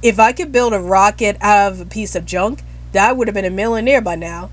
If I could build a rocket out of a piece of junk, that would have been a millionaire by now.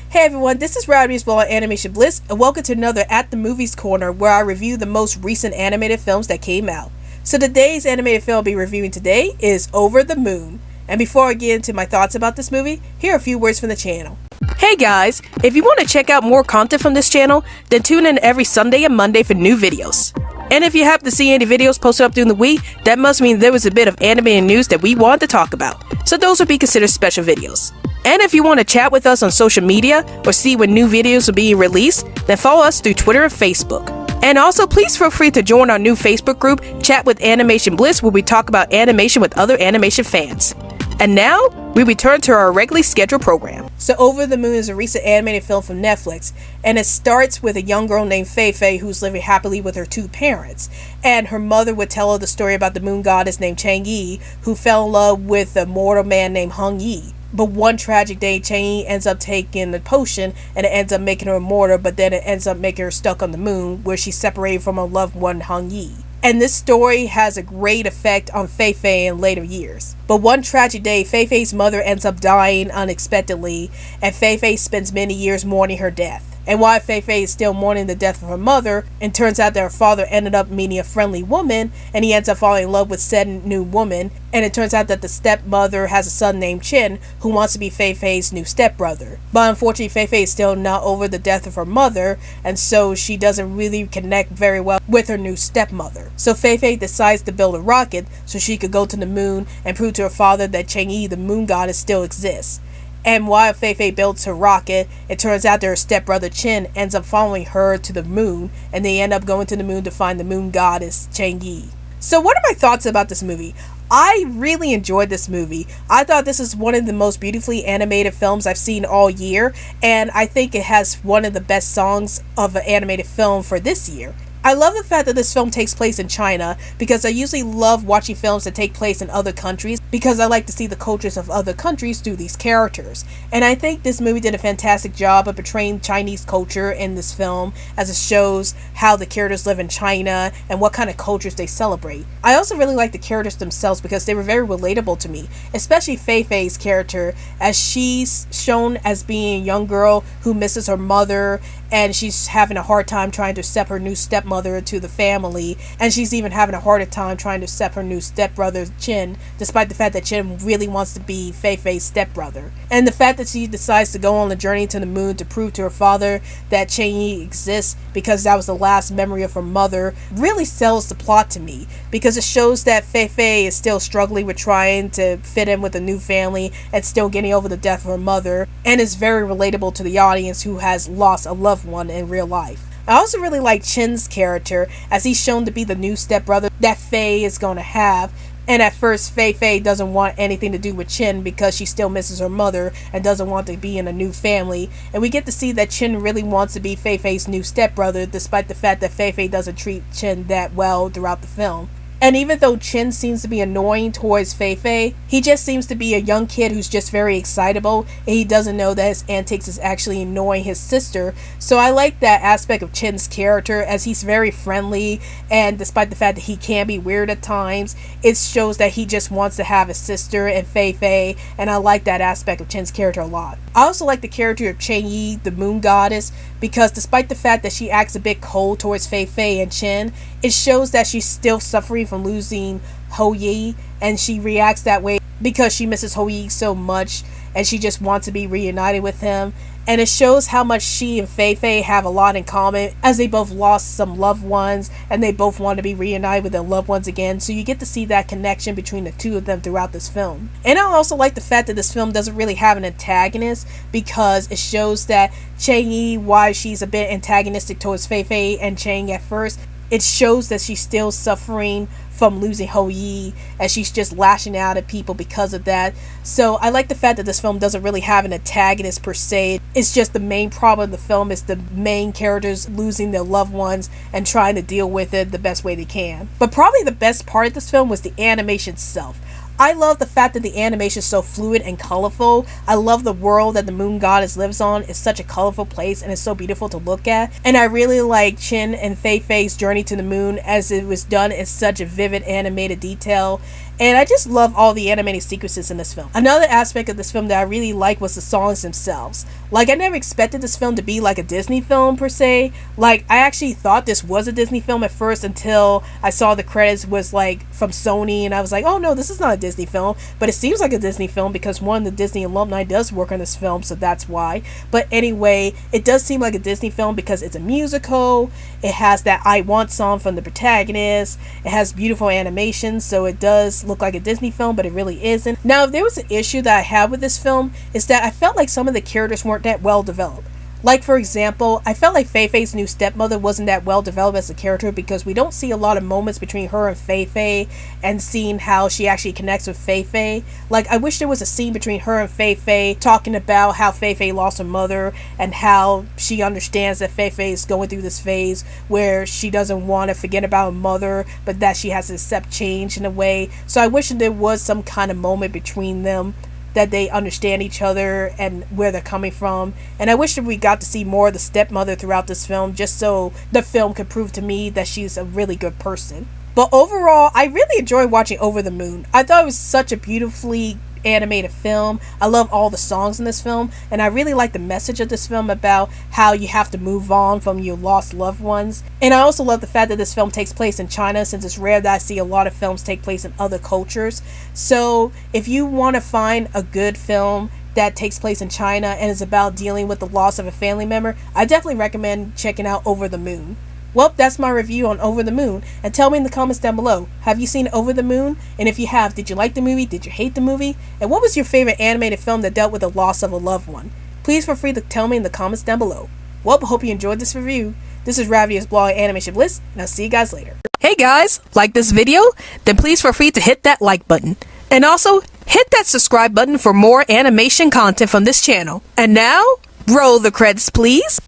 Hey everyone, this is Rowdy's Blog Animation Bliss, and welcome to another At the Movies Corner where I review the most recent animated films that came out. So today's animated film I'll be reviewing today is Over the Moon. And before I get into my thoughts about this movie, here are a few words from the channel. Hey guys, if you want to check out more content from this channel, then tune in every Sunday and Monday for new videos. And if you happen to see any videos posted up during the week, that must mean there was a bit of animated news that we wanted to talk about. So those would be considered special videos. And if you want to chat with us on social media or see when new videos are being released, then follow us through Twitter and Facebook. And also please feel free to join our new Facebook group, Chat with Animation Bliss, where we talk about animation with other animation fans. And now, we return to our regularly scheduled program. So Over the Moon is a recent animated film from Netflix, and it starts with a young girl named Fei Fei who's living happily with her two parents. And her mother would tell her the story about the moon goddess named Chang Yi, who fell in love with a mortal man named Hung Yi. But one tragic day, Chang Yi ends up taking the potion, and it ends up making her immortal, but then it ends up making her stuck on the moon, where she's separated from her loved one, Hung Yi. And this story has a great effect on Fei Fei in later years. But one tragic day, Fei Fei's mother ends up dying unexpectedly, and Fei Fei spends many years mourning her death. And while Fei Fei is still mourning the death of her mother, it turns out that her father ended up meeting a friendly woman, and he ends up falling in love with said new woman. And it turns out that the stepmother has a son named Chin, who wants to be Fei Fei's new stepbrother. But unfortunately, Fei Fei is still not over the death of her mother, and so she doesn't really connect very well with her new stepmother. So Fei Fei decides to build a rocket so she could go to the moon and prove to her father that Chang Yi, the moon goddess, still exists. And while Fei Fei builds her rocket, it turns out that her stepbrother Chin ends up following her to the moon, and they end up going to the moon to find the moon goddess Chang Yi. So what are my thoughts about this movie? I really enjoyed this movie. I thought this is one of the most beautifully animated films I've seen all year, and I think it has one of the best songs of an animated film for this year. I love the fact that this film takes place in China, because I usually love watching films that take place in other countries because I like to see the cultures of other countries through these characters. And I think this movie did a fantastic job of portraying Chinese culture in this film, as it shows how the characters live in China and what kind of cultures they celebrate. I also really like the characters themselves because they were very relatable to me, especially Fei Fei's character, as she's shown as being a young girl who misses her mother, and she's having a hard time trying to accept her new stepmother to the family, and she's even having a harder time trying to accept her new stepbrother Chin, despite the fact that Chin really wants to be Fei Fei's stepbrother. And the fact that she decides to go on the journey to the moon to prove to her father that Chang Yi exists because that was the last memory of her mother really sells the plot to me, because it shows that Fei Fei is still struggling with trying to fit in with a new family and still getting over the death of her mother, and is very relatable to the audience who has lost a loved one in real life. I also really like Chin's character, as he's shown to be the new stepbrother that Fei is going to have. And at first, Fei Fei doesn't want anything to do with Chin because she still misses her mother and doesn't want to be in a new family. And we get to see that Chin really wants to be Fei Fei's new stepbrother, despite the fact that Fei Fei doesn't treat Chin that well throughout the film. And even though Chin seems to be annoying towards Fei Fei, he just seems to be a young kid who's just very excitable, and he doesn't know that his antics is actually annoying his sister. So I like that aspect of Chin's character, as he's very friendly, and despite the fact that he can be weird at times, it shows that he just wants to have a sister and Fei Fei, and I like that aspect of Chin's character a lot. I also like the character of Chang Yi, the moon goddess, because despite the fact that she acts a bit cold towards Fei Fei and Chin, it shows that she's still suffering from losing Hou Yi, and she reacts that way because she misses Hou Yi so much, and she just wants to be reunited with him. And it shows how much she and Fei Fei have a lot in common, as they both lost some loved ones and they both want to be reunited with their loved ones again. So you get to see that connection between the two of them throughout this film. And I also like the fact that this film doesn't really have an antagonist, because it shows that Chang Yi, while she's a bit antagonistic towards Fei Fei and Chang at first, it shows that she's still suffering from losing Hou Yi, and she's just lashing out at people because of that. So I like the fact that this film doesn't really have an antagonist per se. It's just the main problem of the film is the main characters losing their loved ones and trying to deal with it the best way they can. But probably the best part of this film was the animation itself. I love the fact that the animation is so fluid and colorful. I love the world that the moon goddess lives on. It's such a colorful place and it's so beautiful to look at. And I really like Chin and Fei Fei's journey to the moon, as it was done in such a vivid animated detail. And I just love all the animated sequences in this film. Another aspect of this film that I really like was the songs themselves. Like, I never expected this film to be like a Disney film per se. Like, I actually thought this was a Disney film at first until I saw the credits was like from Sony, and I was like, oh no, this is not a Disney film. But it seems like a Disney film because one of the Disney alumni does work on this film, so that's why. But anyway, it does seem like a Disney film because it's a musical. It has that I Want song from the protagonist. It has beautiful animations, so it does look like a Disney film, but it really isn't. Now, if there was an issue that I had with this film, is that I felt like some of the characters weren't that well developed. Like, for example, I felt like Fei Fei's new stepmother wasn't that well developed as a character because we don't see a lot of moments between her and Fei Fei and seeing how she actually connects with Fei Fei. Like, I wish there was a scene between her and Fei Fei talking about how Fei Fei lost her mother and how she understands that Fei Fei is going through this phase where she doesn't want to forget about her mother, but that she has to accept change in a way. So I wish there was some kind of moment between them that they understand each other and where they're coming from. And I wish that we got to see more of the stepmother throughout this film, just so the film could prove to me that she's a really good person. But overall, I really enjoyed watching Over the Moon. I thought it was such a beautifully animated film. I love all the songs in this film, and I really like the message of this film about how you have to move on from your lost loved ones. And I also love the fact that this film takes place in China, since it's rare that I see a lot of films take place in other cultures. So if you want to find a good film that takes place in China and is about dealing with the loss of a family member, I definitely recommend checking out Over the Moon. Well, that's my review on Over the Moon, and tell me in the comments down below, have you seen Over the Moon? And if you have, did you like the movie? Did you hate the movie? And what was your favorite animated film that dealt with the loss of a loved one? Please feel free to tell me in the comments down below. Well, I hope you enjoyed this review. This is Ravia's blog, Animation Bliss, and I'll see you guys later. Hey guys, like this video? Then please feel free to hit that like button. And also, hit that subscribe button for more animation content from this channel. And now, roll the credits please.